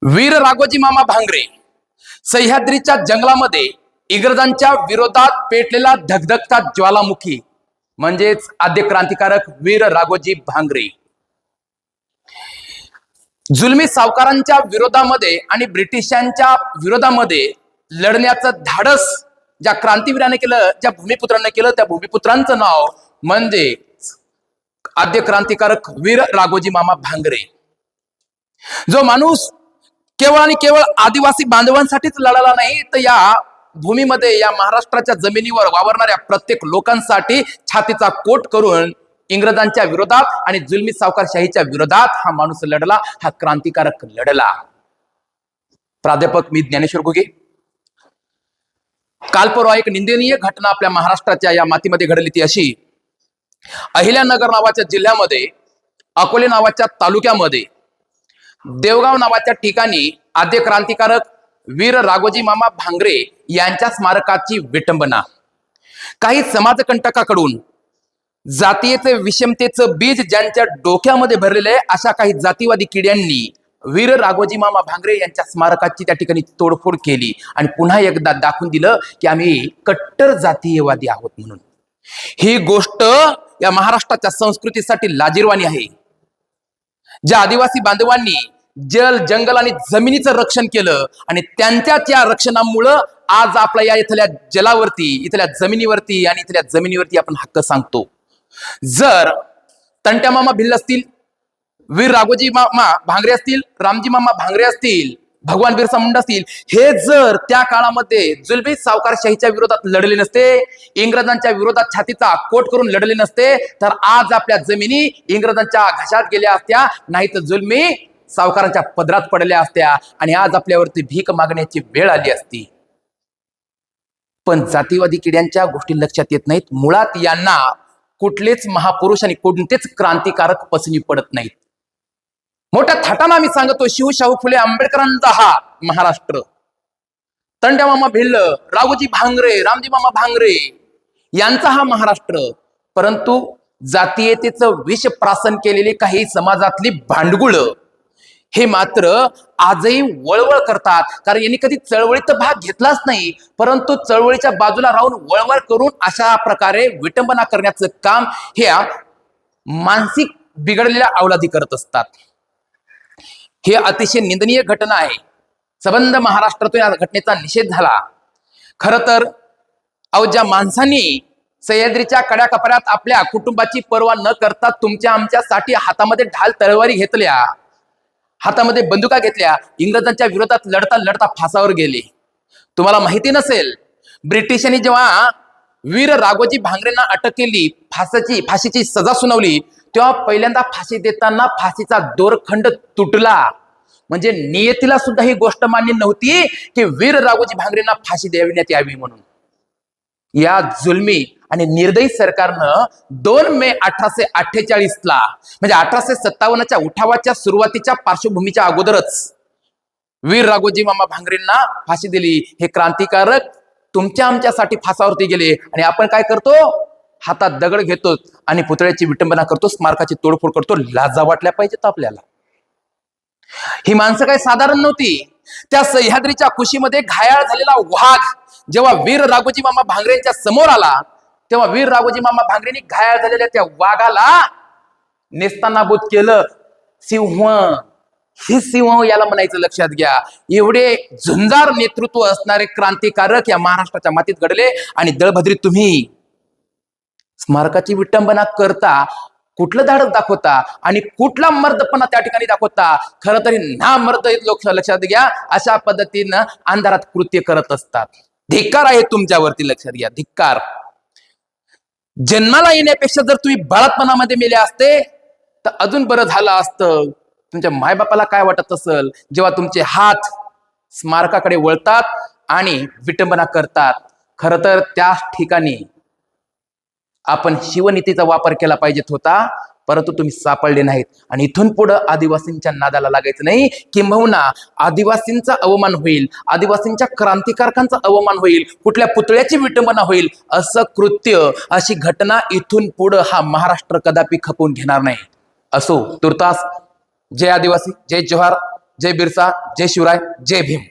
वीर राघोजी मामा भांगरे सह्याद्रीच्या जंगलामध्ये इंग्रजांच्या विरोधात पेटलेला धगधगता ज्वालामुखी म्हणजेच आद्य क्रांतिकारक वीर राघोजी भांगरे जुलमी सावकारांच्या विरोधामध्ये आणि ब्रिटिशांच्या विरोधामध्ये लढण्याचं धाडस ज्या क्रांतीवीराने केलं, ज्या भूमिपुत्रांनी केलं, त्या भूमिपुत्रांचं नाव म्हणजे आद्य क्रांतिकारक वीर राघोजी मामा भांगरे। जो माणूस केवळ आणि केवळ आदिवासी बांधवांसाठीच लढाला नाही, तर या भूमीमध्ये, या महाराष्ट्राच्या जमिनीवर वावरणाऱ्या प्रत्येक लोकांसाठी छातीचा कोट करून इंग्रजांच्या विरोधात आणि जुलमी सावकारशाहीच्या विरोधात हा माणूस लढला, हा क्रांतिकारक लढला। प्राध्यापक मी ज्ञानेश्वर घुगे। काल परवा एक निंदनीय घटना आपल्या महाराष्ट्राच्या या मातीमध्ये घडली, ती अशी, अहिल्यानगर नावाच्या जिल्ह्यामध्ये, अकोले नावाच्या तालुक्यामध्ये, देवगाव नावाच्या ठिकाणी आद्य क्रांतिकारक वीर राघोजी मामा भांगरे यांच्या स्मारकाची विटंबना काही समाजकंटकाकडून जातीयते विषमतेचं बीज ज्यांच्या डोक्यामध्ये भरलेलं आहे, अशा काही जातीवादी किड्यांनी वीर राघोजी मामा भांगरे यांच्या स्मारकाची त्या ठिकाणी तोडफोड केली आणि पुन्हा एकदा दाखवून दिलं की आम्ही कट्टर जातीयवादी आहोत म्हणून। ही गोष्ट या महाराष्ट्राच्या संस्कृतीसाठी लाजिरवाणी आहे। ज्या आदिवासी बांधवांनी जल, जंगल आणि जमिनीचं रक्षण केलं आणि त्यांच्याच या रक्षणामुळं आज आपल्या या इथल्या जलावरती, इथल्या जमिनीवरती आणि इथल्या जमिनीवरती आपण हक्क सांगतो। जर तंट्या मामा भिल्ल असतील, वीर राघोजी मामा भांगरे असतील, रामजी मामा भांगरे असतील, भगवान बिरसा मुंडा असतील, हे जर त्या काळामध्ये जुलमी सावकारशाहीच्या विरोधात लढले नसते, इंग्रजांच्या विरोधात छातीचा कोट करून लढले नसते, तर आज आपल्या जमिनी इंग्रजांच्या घशात गेल्या असत्या, नाही तर जुलमी सावकारांच्या पदरात पडल्या असत्या आणि आज आपल्यावरती भीक मागण्याची वेळ आली असती। पण जातीवादी किड्यांच्या गोष्टी लक्षात येत नाहीत। मुळात यांना कुठलेच महापुरुष आणि कोणतेच क्रांतिकारक पसंती पडत नाहीत। मोठ्या थाटानं आम्ही सांगतो, शिवशाहू फुले आंबेडकरांचा हा महाराष्ट्र, तंट्या मामा भिल्ल, राघोजी भांगरे, रामजी मामा भांगरे यांचा हा महाराष्ट्र। परंतु जातीयतेचं विष प्राशन केलेली काही समाजातली भांडगुळ हे मात्र आजही वळवळ करतात, कारण यांनी कधी चळवळीत भाग घेतलाच नाही, परंतु चळवळीच्या बाजूला राहून वळवळ करून अशा प्रकारे विटंबना करण्याचं काम ह्या मानसिक बिघडलेल्या अवलादी करत असतात। हे अतिशय निंदनीय घटना आहे। सबंध महाराष्ट्रातून या घटनेचा निषेध झाला। खरं तर ज्या माणसांनी सह्याद्रीच्या कड्याकपऱ्यात आपल्या कुटुंबाची पर्वा न करता तुमच्या आमच्यासाठी हातामध्ये ढाल तलवारी घेतल्या, हातामध्ये बंदुका घेतल्या, इंग्रजांच्या विरोधात लढता लढता फासावर गेले। तुम्हाला माहिती नसेल, ब्रिटिशांनी जेव्हा वीर राघोजी भांगरेंना अटक केली, फाशीची सजा सुनावली, तेव्हा पहिल्यांदा फाशी देताना फाशीचा दोरखंड तुटला। म्हणजे नियतीला सुद्धा ही गोष्ट मान्य नव्हती की वीर राघोजी भांगरेंना फाशी देण्यात यावी म्हणून। या जुलमी आणि निर्दयी सरकारनं 2 मे 1848 ला, म्हणजे 1857च्या उठावाच्या सुरुवातीच्या पार्श्वभूमीच्या अगोदरच वीर राघोजी मामा भांगरेंना फाशी दिली। हे क्रांतिकारक तुमच्या आमच्यासाठी फासावरती गेले आणि आपण काय करतो? हातात दगड घेतो आणि पुतळ्याची विटंबना करतो, स्मारकाची तोडफोड करतो। लाजा वाटल्या पाहिजेत आपल्याला। ही माणसं काही साधारण नव्हती। त्या सह्याद्रीच्या कुशीमध्ये घायाळ झालेला वाघ जेव्हा वीर राघोजी मामा भांगरेंच्या समोर आला, तेव्हा वीर राघोजी मामा भांगरेंनी घायाळ झालेल्या त्या वाघाला नेस्तानाबूत केलं। सिंह, हे सिंह याला म्हणायचं, लक्षात घ्या। एवढे झुंजार नेतृत्व असणारे क्रांतिकारक या महाराष्ट्राच्या मातीत घडले आणि दळभद्री तुम्ही स्मारकाची विटंबना करता, कुठलं धाडस दाखवता आणि कुठला मर्दपणा त्या ठिकाणी दाखवता? खरं तरी ना मर्द लोक, लक्षात घ्या, अशा पद्धतीनं अंधारात कृत्य करत असतात। धिक्कार आहे तुमच्यावरती, लक्षात घ्या, धिक्कार। जन्माला येण्यापेक्षा जर तुम्ही बाळातपणामध्ये मेले असते तर अजून बरं झालं असतं। तुमच्या मायबापाला काय वाटत असेल जेव्हा तुमचे हात स्मारकाकडे वळतात आणि विटंबना करतात? खरं तर त्या ठिकाणी आपण शिवनीतीचा वापर केला पाहिजेत होता, परंतु तुम्ही सापडले नाहीत। आणि इथून पुढे आदिवासींच्या नादाला लागायचं नाही, किंबहुना आदिवासींचा अवमान होईल, आदिवासींच्या क्रांतिकारकांचा अवमान होईल, कुठल्या पुतळ्याची विटंबना होईल, असं कृत्य, अशी घटना इथून पुढे हा महाराष्ट्र कदापि खपवून घेणार नाही। असो, तुर्तास जय आदिवासी, जय जोहार। जय बिरसा, जय शिवराय, जय भीम.